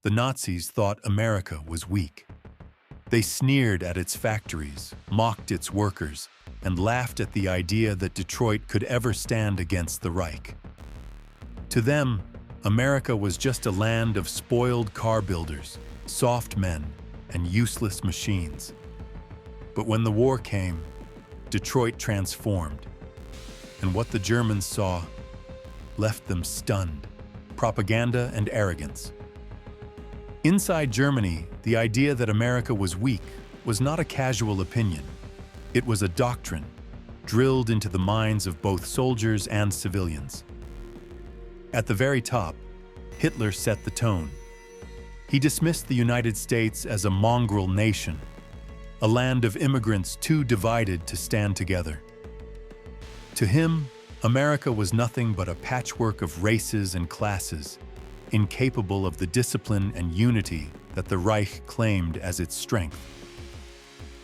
The Nazis thought America was weak. They sneered at its factories, mocked its workers, and laughed at the idea that Detroit could ever stand against the Reich. To them, America was just a land of spoiled car builders, soft men, and useless machines. But when the war came, Detroit transformed, and what the Germans saw left them stunned: propaganda and arrogance. Inside Germany, the idea that America was weak was not a casual opinion. It was a doctrine, drilled into the minds of both soldiers and civilians. At the very top, Hitler set the tone. He dismissed the United States as a mongrel nation, a land of immigrants too divided to stand together. To him, America was nothing but a patchwork of races and classes, incapable of the discipline and unity that the Reich claimed as its strength.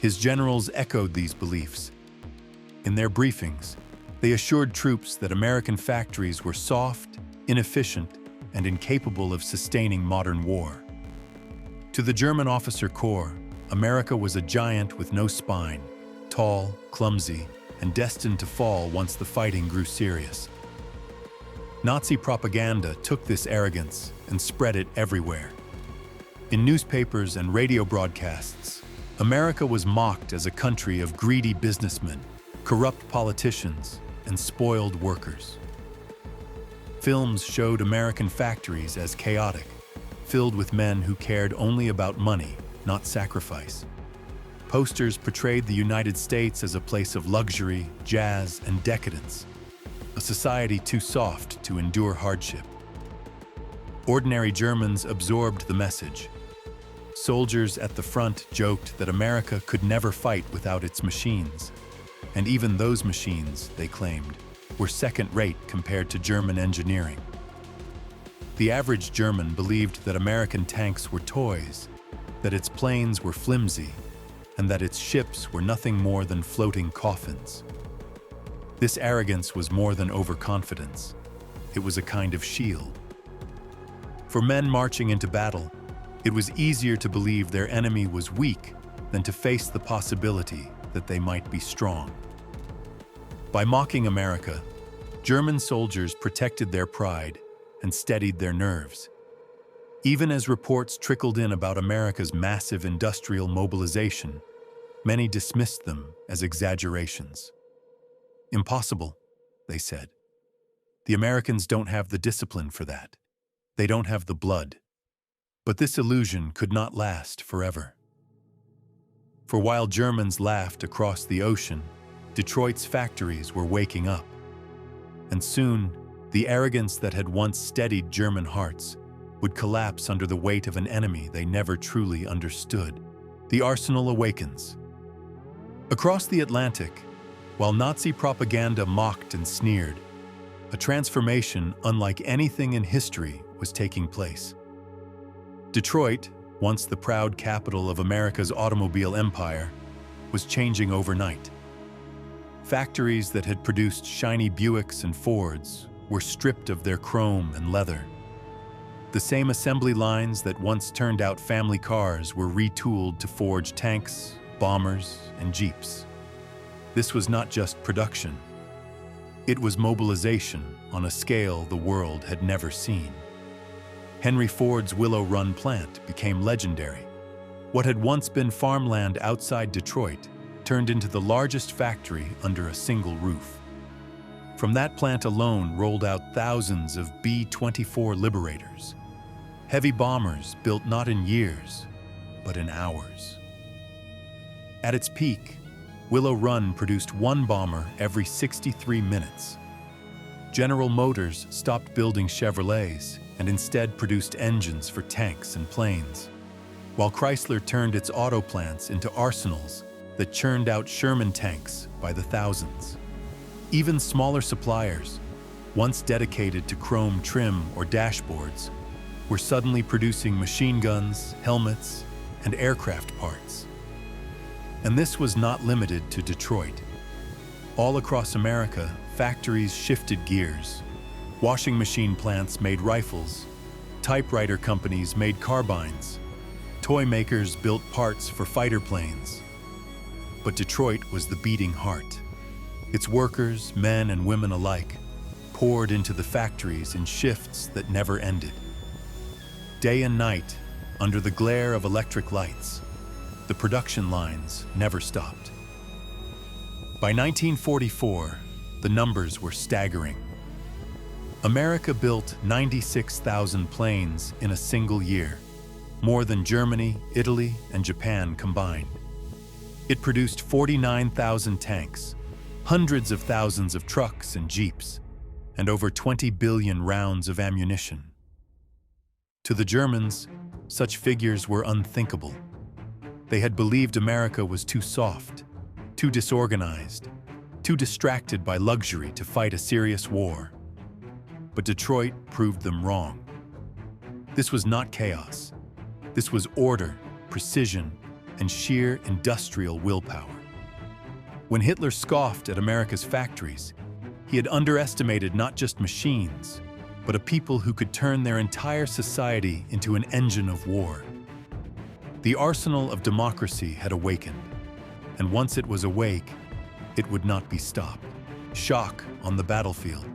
His generals echoed these beliefs. In their briefings, they assured troops that American factories were soft, inefficient, and incapable of sustaining modern war. To the German officer corps, America was a giant with no spine, tall, clumsy, and destined to fall once the fighting grew serious. Nazi propaganda took this arrogance and spread it everywhere. In newspapers and radio broadcasts, America was mocked as a country of greedy businessmen, corrupt politicians, and spoiled workers. Films showed American factories as chaotic, filled with men who cared only about money, not sacrifice. Posters portrayed the United States as a place of luxury, jazz, and decadence, a society too soft to endure hardship. Ordinary Germans absorbed the message. Soldiers at the front joked that America could never fight without its machines, and even those machines, they claimed, were second-rate compared to German engineering. The average German believed that American tanks were toys, that its planes were flimsy, and that its ships were nothing more than floating coffins. This arrogance was more than overconfidence. It was a kind of shield. For men marching into battle, it was easier to believe their enemy was weak than to face the possibility that they might be strong. By mocking America, German soldiers protected their pride and steadied their nerves. Even as reports trickled in about America's massive industrial mobilization, many dismissed them as exaggerations. Impossible, they said. The Americans don't have the discipline for that. They don't have the blood. But this illusion could not last forever. For while Germans laughed across the ocean, Detroit's factories were waking up. And soon, the arrogance that had once steadied German hearts would collapse under the weight of an enemy they never truly understood. The arsenal awakens. Across the Atlantic, while Nazi propaganda mocked and sneered, a transformation unlike anything in history was taking place. Detroit, once the proud capital of America's automobile empire, was changing overnight. Factories that had produced shiny Buicks and Fords were stripped of their chrome and leather. The same assembly lines that once turned out family cars were retooled to forge tanks, bombers, and jeeps. This was not just production. It was mobilization on a scale the world had never seen. Henry Ford's Willow Run plant became legendary. What had once been farmland outside Detroit turned into the largest factory under a single roof. From that plant alone rolled out thousands of B-24 Liberators, heavy bombers built not in years, but in hours. At its peak, Willow Run produced one bomber every 63 minutes. General Motors stopped building Chevrolets and instead produced engines for tanks and planes, while Chrysler turned its auto plants into arsenals that churned out Sherman tanks by the thousands. Even smaller suppliers, once dedicated to chrome trim or dashboards, were suddenly producing machine guns, helmets, and aircraft parts. And this was not limited to Detroit. All across America, factories shifted gears. Washing machine plants made rifles, Typewriter companies made carbines. Toy makers built parts for fighter planes. But Detroit was the beating heart. Its workers, men and women alike, poured into the factories in shifts that never ended. Day and night, under the glare of electric lights, the production lines never stopped. By 1944, the numbers were staggering. America built 96,000 planes in a single year, more than Germany, Italy, and Japan combined. It produced 49,000 tanks, hundreds of thousands of trucks and jeeps, and over 20 billion rounds of ammunition. To the Germans, such figures were unthinkable. They had believed America was too soft, too disorganized, too distracted by luxury to fight a serious war. But Detroit proved them wrong. This was not chaos. This was order, precision, and sheer industrial willpower. When Hitler scoffed at America's factories, he had underestimated not just machines, but a people who could turn their entire society into an engine of war. The arsenal of democracy had awakened, and once it was awake, it would not be stopped. Shock on the battlefield.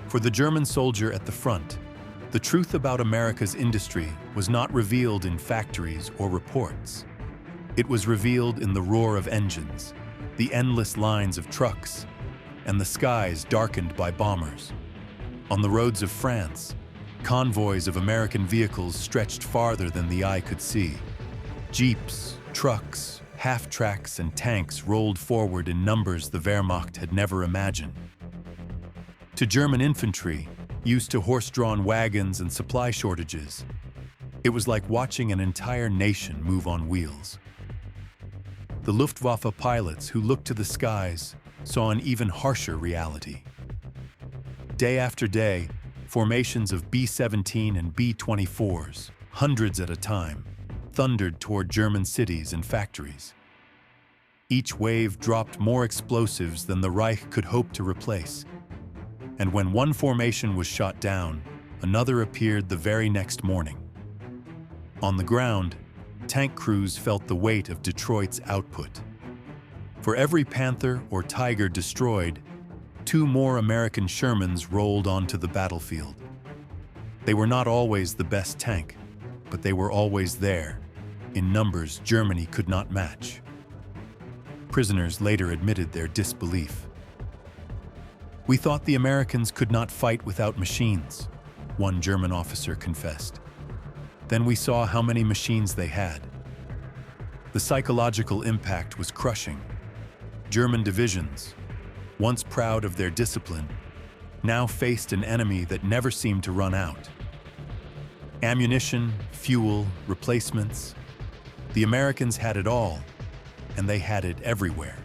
For the German soldier at the front, the truth about America's industry was not revealed in factories or reports. It was revealed in the roar of engines, the endless lines of trucks, and the skies darkened by bombers. On the roads of France, convoys of American vehicles stretched farther than the eye could see. Jeeps, trucks, half-tracks, and tanks rolled forward in numbers the Wehrmacht had never imagined. To German infantry, used to horse-drawn wagons and supply shortages, it was like watching an entire nation move on wheels. The Luftwaffe pilots who looked to the skies saw an even harsher reality. Day after day, formations of B-17 and B-24s, hundreds at a time, thundered toward German cities and factories. Each wave dropped more explosives than the Reich could hope to replace. And when one formation was shot down, another appeared the very next morning. On the ground, tank crews felt the weight of Detroit's output. For every Panther or Tiger destroyed, 2 more American Shermans rolled onto the battlefield. They were not always the best tank, but they were always there, in numbers Germany could not match. Prisoners later admitted their disbelief. "We thought the Americans could not fight without machines," one German officer confessed. "Then we saw how many machines they had." The psychological impact was crushing. German divisions, once proud of their discipline, now faced an enemy that never seemed to run out. Ammunition, fuel, replacements. The Americans had it all, and they had it everywhere.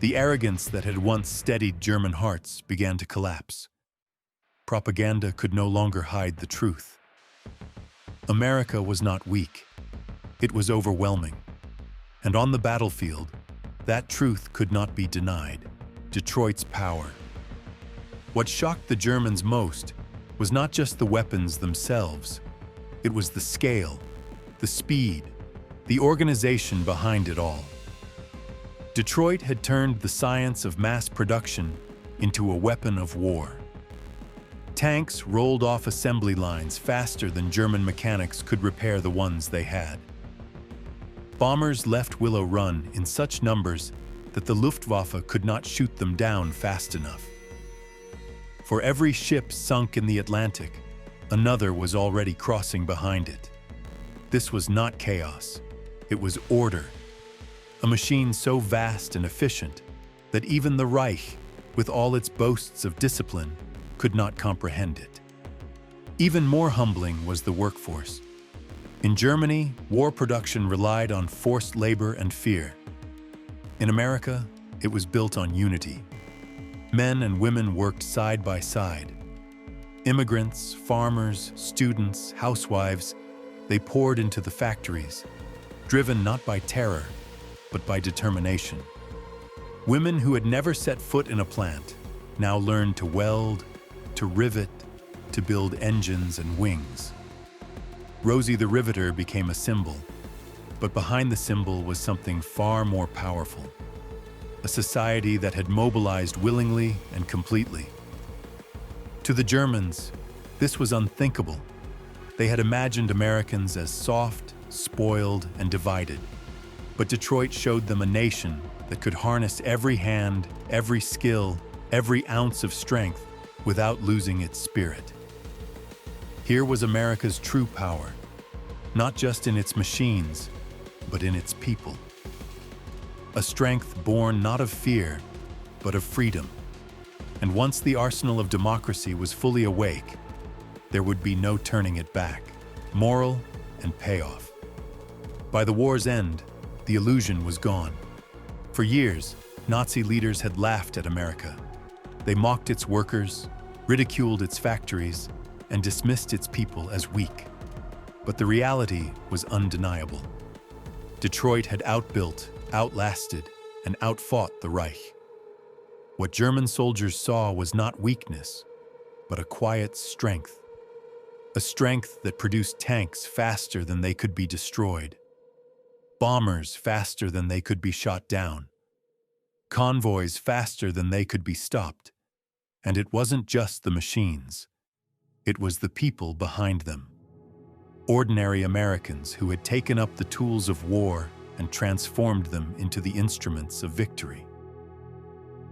The arrogance that had once steadied German hearts began to collapse. Propaganda could no longer hide the truth. America was not weak. It was overwhelming. And on the battlefield, that truth could not be denied: Detroit's power. What shocked the Germans most was not just the weapons themselves. It was the scale, the speed, the organization behind it all. Detroit had turned the science of mass production into a weapon of war. Tanks rolled off assembly lines faster than German mechanics could repair the ones they had. Bombers left Willow Run in such numbers that the Luftwaffe could not shoot them down fast enough. For every ship sunk in the Atlantic, another was already crossing behind it. This was not chaos, it was order. A machine so vast and efficient that even the Reich, with all its boasts of discipline, could not comprehend it. Even more humbling was the workforce. In Germany, war production relied on forced labor and fear. In America, it was built on unity. Men and women worked side by side. Immigrants, farmers, students, housewives, they poured into the factories, driven not by terror, but by determination. Women who had never set foot in a plant now learned to weld, to rivet, to to build engines and wings. Rosie the Riveter became a symbol, but behind the symbol was something far more powerful. A society that had mobilized willingly and completely. To the Germans, this was unthinkable. They had imagined Americans as soft, spoiled, and divided. But Detroit showed them a nation that could harness every hand, every skill, every ounce of strength without losing its spirit. Here was America's true power, not just in its machines, but in its people. A strength born not of fear, but of freedom. And once the arsenal of democracy was fully awake, there would be no turning it back. Moral and payoff. By the war's end, the illusion was gone. For years, Nazi leaders had laughed at America. They mocked its workers, ridiculed its factories, and dismissed its people as weak. But the reality was undeniable. Detroit had outbuilt, outlasted, and outfought the Reich. What German soldiers saw was not weakness, but a quiet strength. A strength that produced tanks faster than they could be destroyed, bombers faster than they could be shot down, convoys faster than they could be stopped. And it wasn't just the machines. It was the people behind them. Ordinary Americans who had taken up the tools of war and transformed them into the instruments of victory.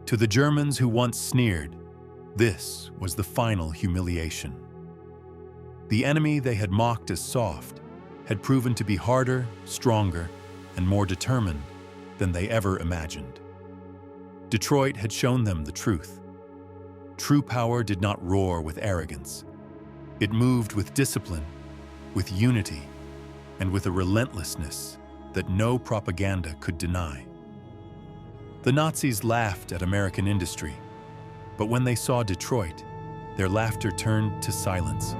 To the Germans who once sneered, this was the final humiliation. The enemy they had mocked as soft had proven to be harder, stronger, and more determined than they ever imagined. Detroit had shown them the truth. True power did not roar with arrogance. It moved with discipline, with unity, and with a relentlessness that no propaganda could deny. The Nazis laughed at American industry, but when they saw Detroit, their laughter turned to silence.